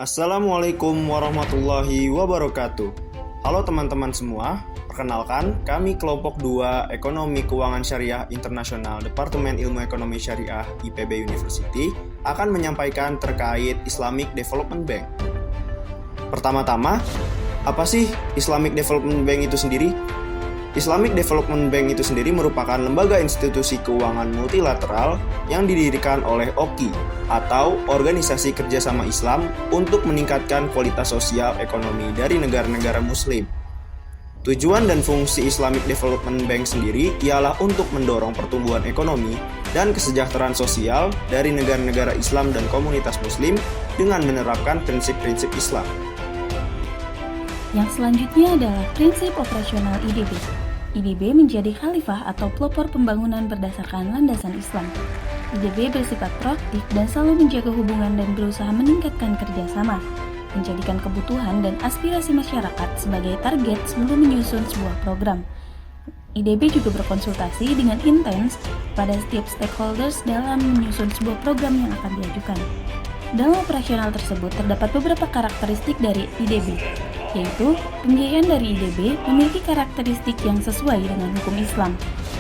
Assalamualaikum warahmatullahi wabarakatuh. Halo teman-teman semua, perkenalkan kami kelompok 2 Ekonomi Keuangan Syariah Internasional Departemen Ilmu Ekonomi Syariah IPB University akan menyampaikan terkait Islamic Development Bank. Pertama-tama, apa sih Islamic Development Bank itu sendiri? Islamic Development Bank itu sendiri merupakan lembaga institusi keuangan multilateral yang didirikan oleh OKI atau Organisasi Kerjasama Islam untuk meningkatkan kualitas sosial ekonomi dari negara-negara Muslim. Tujuan dan fungsi Islamic Development Bank sendiri ialah untuk mendorong pertumbuhan ekonomi dan kesejahteraan sosial dari negara-negara Islam dan komunitas Muslim dengan menerapkan prinsip-prinsip Islam. Yang selanjutnya adalah prinsip operasional IDB. IDB menjadi khalifah atau pelopor pembangunan berdasarkan landasan Islam. IDB bersifat proaktif dan selalu menjaga hubungan dan berusaha meningkatkan kerjasama, menjadikan kebutuhan dan aspirasi masyarakat sebagai target sebelum menyusun sebuah program. IDB juga berkonsultasi dengan intens pada setiap stakeholders dalam menyusun sebuah program yang akan diajukan. Dalam operasional tersebut terdapat beberapa karakteristik dari IDB, yaitu pembiayaan dari IDB memiliki karakteristik yang sesuai dengan hukum Islam,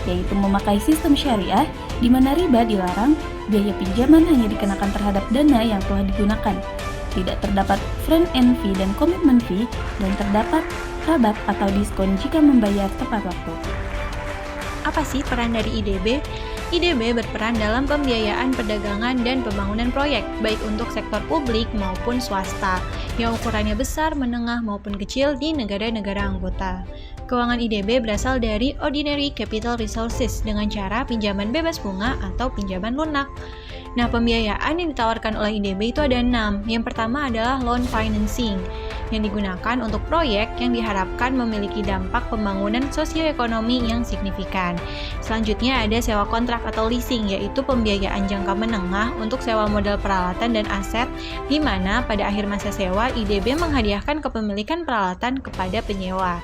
yaitu memakai sistem syariah di mana riba dilarang, biaya pinjaman hanya dikenakan terhadap dana yang telah digunakan, tidak terdapat front-end fee dan commitment fee, dan terdapat rabat atau diskon jika membayar tepat waktu. Apa sih peran dari IDB? IDB berperan dalam pembiayaan perdagangan dan pembangunan proyek, baik untuk sektor publik maupun swasta, yang ukurannya besar, menengah, maupun kecil di negara-negara anggota. Keuangan IDB berasal dari Ordinary Capital Resources dengan cara pinjaman bebas bunga atau pinjaman lunak. Nah, pembiayaan yang ditawarkan oleh IDB itu ada 6. Yang pertama adalah loan financing, yang digunakan untuk proyek yang diharapkan memiliki dampak pembangunan sosioekonomi yang signifikan. Selanjutnya ada sewa kontrak atau leasing, yaitu pembiayaan jangka menengah untuk sewa modal peralatan dan aset, di mana pada akhir masa sewa IDB menghadiahkan kepemilikan peralatan kepada penyewa.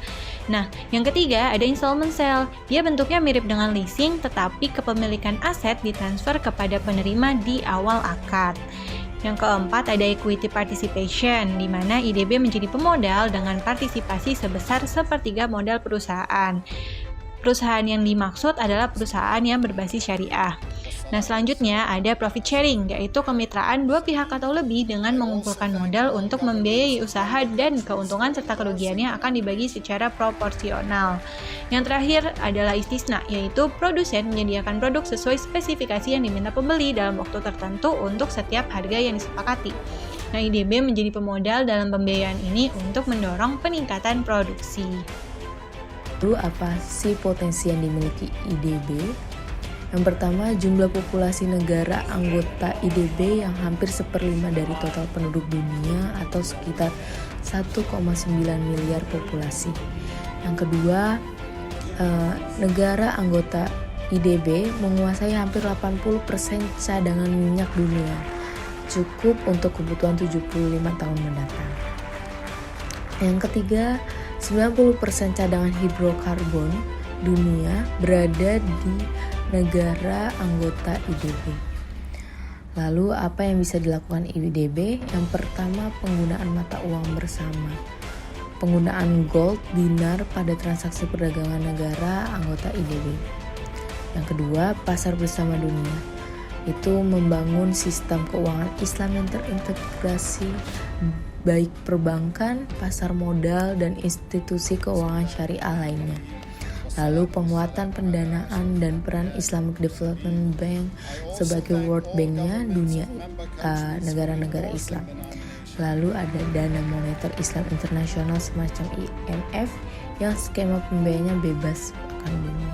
Nah, yang ketiga ada installment sale. Dia bentuknya mirip dengan leasing, tetapi kepemilikan aset ditransfer kepada penerima di awal akad. Yang keempat ada equity participation, di mana IDB menjadi pemodal dengan partisipasi sebesar 1/3 modal perusahaan. Perusahaan yang dimaksud adalah perusahaan yang berbasis syariah. Nah, selanjutnya ada profit sharing, yaitu kemitraan dua pihak atau lebih dengan mengumpulkan modal untuk membiayai usaha dan keuntungan serta kerugiannya akan dibagi secara proporsional. Yang terakhir adalah istisna, yaitu produsen menyediakan produk sesuai spesifikasi yang diminta pembeli dalam waktu tertentu untuk setiap harga yang disepakati. Nah, IDB menjadi pemodal dalam pembiayaan ini untuk mendorong peningkatan produksi. Lalu apa sih potensi yang dimiliki IDB? Yang pertama, jumlah populasi negara anggota IDB yang hampir 1/5 dari total penduduk dunia atau sekitar 1,9 miliar populasi. Yang kedua, negara anggota IDB menguasai hampir 80% cadangan minyak dunia, cukup untuk kebutuhan 75 tahun mendatang. Yang ketiga, 90% cadangan hidrokarbon dunia berada di negara anggota IDB. Lalu apa yang bisa dilakukan IDB? Yang pertama, penggunaan mata uang bersama. Penggunaan gold, dinar pada transaksi perdagangan negara anggota IDB. Yang kedua, pasar bersama dunia. Itu membangun sistem keuangan Islam yang terintegrasi, baik perbankan, pasar modal, dan institusi keuangan syariah lainnya. Lalu penguatan pendanaan dan peran Islamic Development Bank sebagai World Bank-nya dunia negara-negara Islam. Lalu ada dana moneter Islam internasional semacam IMF yang skema pembiayaannya bebas akan dunia.